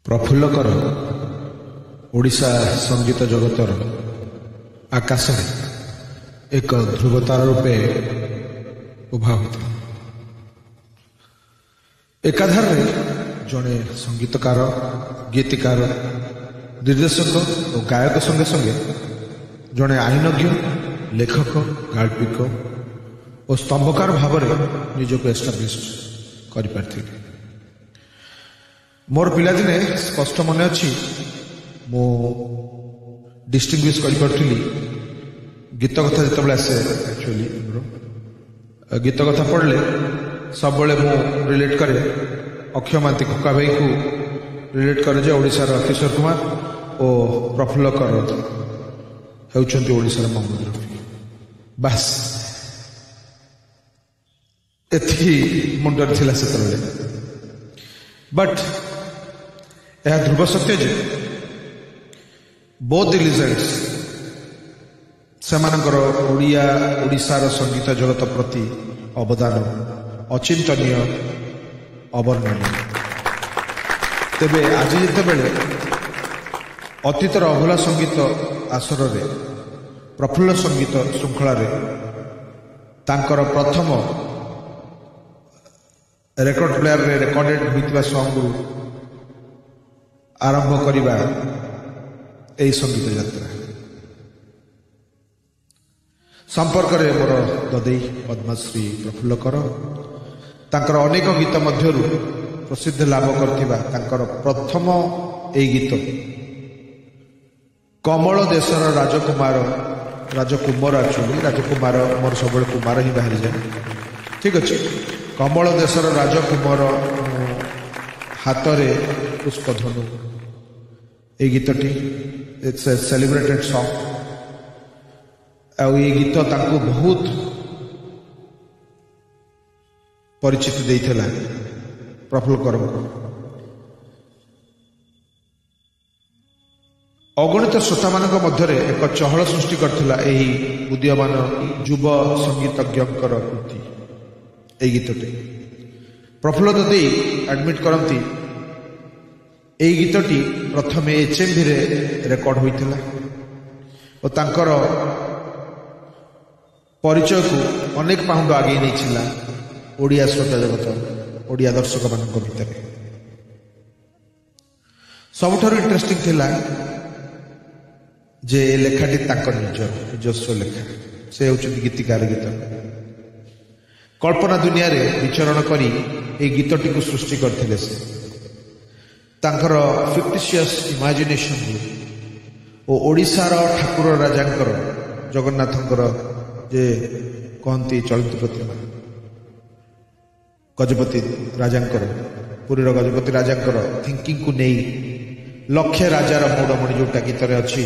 ପ୍ରଫୁଲ୍ଲକର ଓଡ଼ିଶା ସଙ୍ଗୀତ ଜଗତର ଆକାଶରେ ଏକ ଧ୍ରୁବତାରା ରୂପେ ଉଭା ହୋଇଥିଲା। ଏକାଧାରରେ ଜଣେ ସଙ୍ଗୀତକାର, ଗୀତିକାର, ନିର୍ଦ୍ଦେଶକ ଓ ଗାୟକ ସଙ୍ଗେ ସଙ୍ଗେ ଜଣେ ଆଇନଜ୍ଞ, ଲେଖକ, ଗାଳ୍ପିକ ଓ ସ୍ତମ୍ଭକାର ଭାବରେ ନିଜକୁ ଏଷ୍ଟାବ୍ଲିଶ କରିପାରିଥିଲେ। ମୋର ପିଲାଦିନେ ସ୍ପଷ୍ଟ ମନେ ଅଛି, ମୁଁ ଡିଷ୍ଟିଂଗୁଇଶ କରିପାରୁଥିଲି ଗୀତ କଥା ଯେତେବେଳେ ଆସେ। ଆକ୍ଚୁଆଲି ଗୀତ କଥା ପଢ଼ିଲେ ସବୁବେଳେ ମୁଁ ରିଲେଟ୍ କରେ ଅକ୍ଷୟ ମହାନ୍ତି କକା ଭାଇକୁ ରିଲେଟ୍ କରେ ଯେ ଓଡ଼ିଶାର କିଶୋର କୁମାର ଓ ପ୍ରଫୁଲ୍ଲକର ହେଉଛନ୍ତି ଓଡ଼ିଶାର ମହମ୍ମଦ ରଫି। ବାସ୍ ଏତିକି ମୁଣ୍ଡରେ ଥିଲା ସେତେବେଳେ। ବଟ୍ ଏହା ଧ୍ରୁବ ସତ୍ୟ ଯେ ବୋଥ୍ ଦି ଲିଜେଣ୍ଡସ୍ ସେମାନଙ୍କର ଓଡ଼ିଶାର ସଙ୍ଗୀତ ଜଗତ ପ୍ରତି ଅବଦାନ ଅଚିନ୍ତନୀୟ, ଅବର୍ଣ୍ଣନୀୟ। ତେବେ ଆଜି ଯେତେବେଳେ ଅତୀତର ଅଭୁଲା ସଙ୍ଗୀତ ଆସରରେ ପ୍ରଫୁଲ୍ଲ ସଙ୍ଗୀତ ଶୃଙ୍ଖଳାରେ ତାଙ୍କର ପ୍ରଥମ ରେକର୍ଡ ପ୍ଲେୟାରରେ ରେକର୍ଡେଡ୍ ହୋଇଥିବା ସଙ୍ଗରୁ ଆରମ୍ଭ କରିବା ଏହି ସଙ୍ଗୀତ ଯାତ୍ରା ସମ୍ପର୍କରେ ମୋର ଦଦେଇ ପଦ୍ମଶ୍ରୀ ପ୍ରଫୁଲ୍ଲକର ତାଙ୍କର ଅନେକ ଗୀତ ମଧ୍ୟରୁ ପ୍ରସିଦ୍ଧି ଲାଭ କରିଥିବା ତାଙ୍କର ପ୍ରଥମ ଏହି ଗୀତ କମଳ ଦେଶର ରାଜକୁମାର, ଆକ୍ଚୁଆଲି ରାଜକୁମାର, ମୋର ସବୁବେଳେ କୁମାର ହିଁ ବାହାରିଯାଏ। ଠିକ୍ ଅଛି, କମଳ ଦେଶର ରାଜକୁମାର ହାତରେ ପୁଷ୍ପଧନୁ, এই ଗୀତଟି ଇଟ୍ସ ଏ ସେଲିବ୍ରେଟେଡ୍ ସଙ୍ଗ। ଆଉ এই ଗୀତ ତାଙ୍କୁ ବହୁତ ପରିଚିତି ଦେଇଥିଲା ପ୍ରଫୁଲ୍ଲକରଙ୍କୁ। ଅଗଣିତ ଶ୍ରୋତାମାନଙ୍କ ମଧ୍ୟରେ ଏକ ଚହଳ ସୃଷ୍ଟି କରିଥିଲା ଏହି ଉଦୀୟମାନ ଯୁବ ସଙ୍ଗୀତଜ୍ଞଙ୍କର କୃତି ଏହି ଗୀତଟି। ପ୍ରଫୁଲ୍ଲ ଦଦେଇ ଆଡମିଟ୍ କରନ୍ତି ଏହି ଗୀତଟି ପ୍ରଥମେ HMVରେ ରେକର୍ଡ ହୋଇଥିଲା ଓ ତାଙ୍କର ପରିଚୟକୁ ଅନେକ ପାହୁଣ୍ଡ ଆଗେଇ ନେଇଥିଲା ଓଡ଼ିଆ ଶ୍ରୋତା ଜଗତ, ଓଡ଼ିଆ ଦର୍ଶକମାନଙ୍କ ଭିତରେ। ସବୁଠାରୁ ଇଣ୍ଟରେଷ୍ଟିଂ ଥିଲା ଯେ ଲେଖାଟି ତାଙ୍କ ନିଜସ୍ୱ ଲେଖା। ସେ ହେଉଛନ୍ତି ଗୀତିକାର, ଗୀତ କଳ୍ପନା ଦୁନିଆରେ ବିଚରଣ କରି ଏହି ଗୀତଟିକୁ ସୃଷ୍ଟି କରିଥିଲେ। ସେ ତାଙ୍କର ଫିକ୍ଟିସିୟସ୍ ଇମାଜିନେସନ୍ରୁ ଓ ଓଡ଼ିଶାର ଠାକୁର ରାଜାଙ୍କର, ଜଗନ୍ନାଥଙ୍କର ଯେ କହନ୍ତି ଚଳିତ ପ୍ରତିମା, ଗଜପତି ରାଜାଙ୍କର, ପୁରୀର ଗଜପତି ରାଜାଙ୍କର ଥିଙ୍କିଂକୁ ନେଇ ଲକ୍ଷେ ରାଜାର ମୌଡ଼ମଣି ଯେଉଁଟା ଗୀତରେ ଅଛି,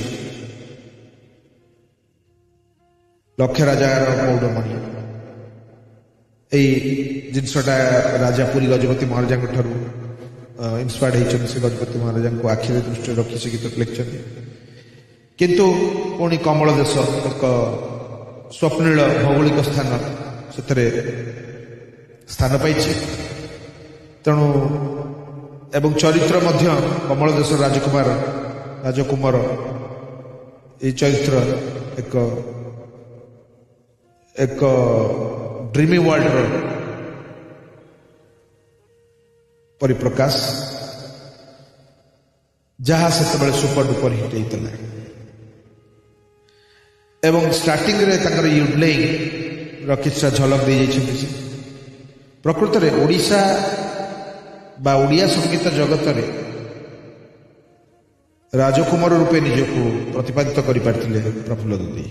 ଲକ୍ଷେ ରାଜାର ମୌଡ଼ମଣି, ଏଇ ଜିନିଷଟା ରାଜା ପୁରୀ ଗଜପତି ମହାରାଜାଙ୍କ ଠାରୁ ଇନ୍ସପାୟାର୍ଡ ହେଇଛନ୍ତି। ସେ ଗଜପତି ମହାରାଜାଙ୍କୁ ଆଖିରେ ଦୃଷ୍ଟିରେ ରଖି ସେ ଗୀତ ଲେଖିଛନ୍ତି। କିନ୍ତୁ ପୁଣି କମଳ ଦେଶ ଏକ ସ୍ୱପ୍ନିଳ ଭୌଗୋଳିକ ସ୍ଥାନ ସେଥିରେ ସ୍ଥାନ ପାଇଛି। ତେଣୁ ଏବଂ ଚରିତ୍ର ମଧ୍ୟ କମଳ ଦେଶର ରାଜକୁମାର ଏହି ଚରିତ୍ର ଏକ ଡ୍ରିମି ୱାର୍ଲଡର ପରିପ୍ରକାଶ, ଯାହା ସେତେବେଳେ ସୁପର ଡୁପର ହିଟ୍ ହେଇଥିଲା। ଏବଂ ଷ୍ଟାର୍ଟିଂରେ ତାଙ୍କର ୟୁଡ୍ଲେଇଂର କିଛିଟା ଝଲକ ଦେଇଯାଇଛନ୍ତି। ପ୍ରକୃତରେ ଓଡ଼ିଶା ବା ଓଡ଼ିଆ ସଙ୍ଗୀତ ଜଗତରେ ରାଜକୁମାର ରୂପେ ନିଜକୁ ପ୍ରତିପାଦିତ କରିପାରିଥିଲେ ପ୍ରଫୁଲ୍ଲ ଦଦେଇ।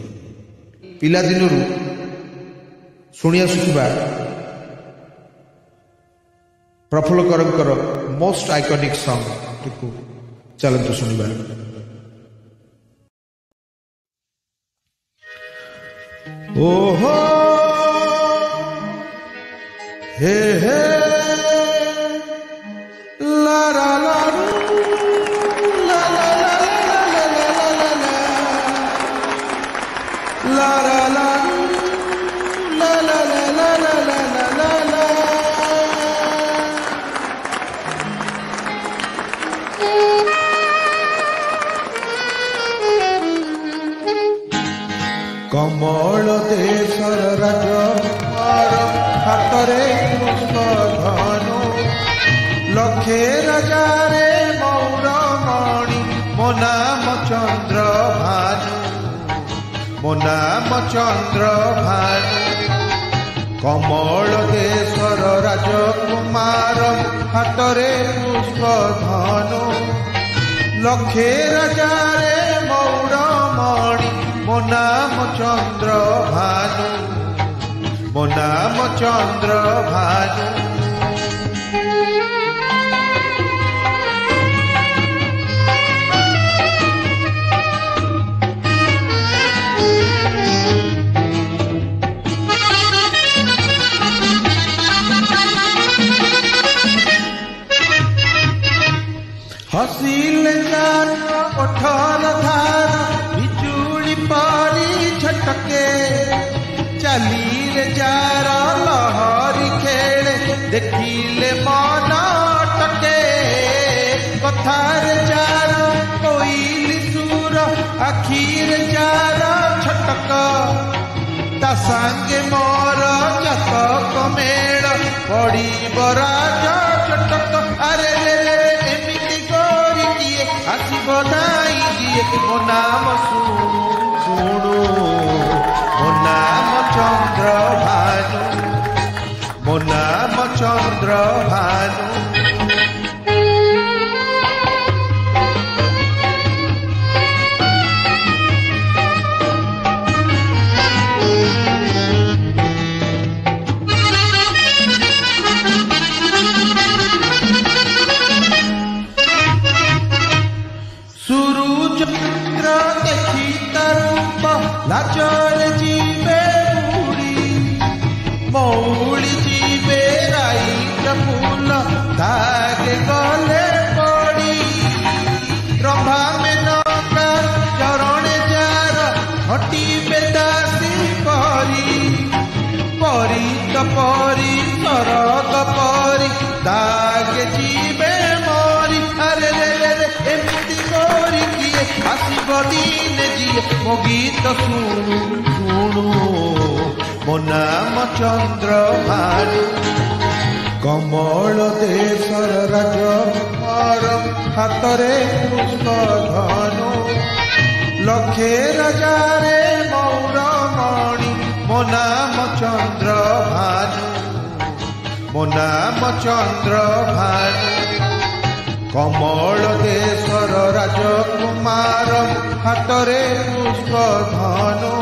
ପିଲାଦିନରୁ ଶୁଣି ଆସୁଥିବା ପ୍ରଫୁଲ୍ଲକରଙ୍କର ମୋଷ୍ଟ ଆଇକନିକ୍ ସଙ୍ଗଟିକୁ ଚାଲନ୍ତୁ ଶୁଣିବା। ଓହୋ ହେ ହେ ଲା ଲା ଲା ଲା ଲା ଲା ଲା ଲା कमल देशर राजकुमार हातरे पुष्प धनु लक्षे राजारे मौरमणि मो नाम चंद्र भानु मो नाम चंद्र भानु कमल देशर राजकुमार हातरे पुष्प धनु लक्षे राजारे मौरमणि मो नाम चंद्र भानु मो नाम चंद्र भानु हसीले जार ओठर धार बिजुली पारी झटके चलीले जार लहरी खेले देखिले मन टके कथार जार कोइली सुर आखिर जार छटक ता सांगे मोर जतक मेड़ पड़ी बराज चटक अरे आसी बधाई दिए मो नाम शुणु मो नाम चंद्र भानु मो नाम चंद्र भानु चंद्र देखी तरूप लाचर जीवे बुड़ी मौली जीवे राई फूल धागे गले पड़ी रंभा में नौका चरण जार हटी बेदासी परी परी तो परी शरद परी धागे जीवे मरी अरे एमती गोरी किए आसिब दिन जिए मो गीत शुणु शुणु मो नाम चंद्र भानु कमल देशर राजकुमार हातरे पुष्प धनु लक्षे राजारे मौरमणि मो नाम चंद्र भानु मो नाम चंद्र भानु कमल देशर राजकुमार हातरे पुष्प धनु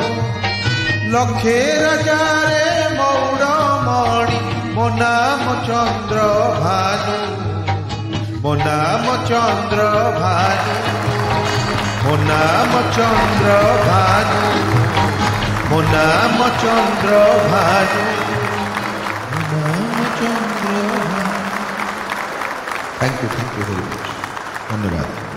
लक्षे राजारे मौरमणि मो नाम चंद्र भानु मो नाम चंद्र भानु मो नाम चंद्र भानु मो नाम चंद्र भानु मो नाम Chandra Bhanu. Thank you very much धन्यवाद।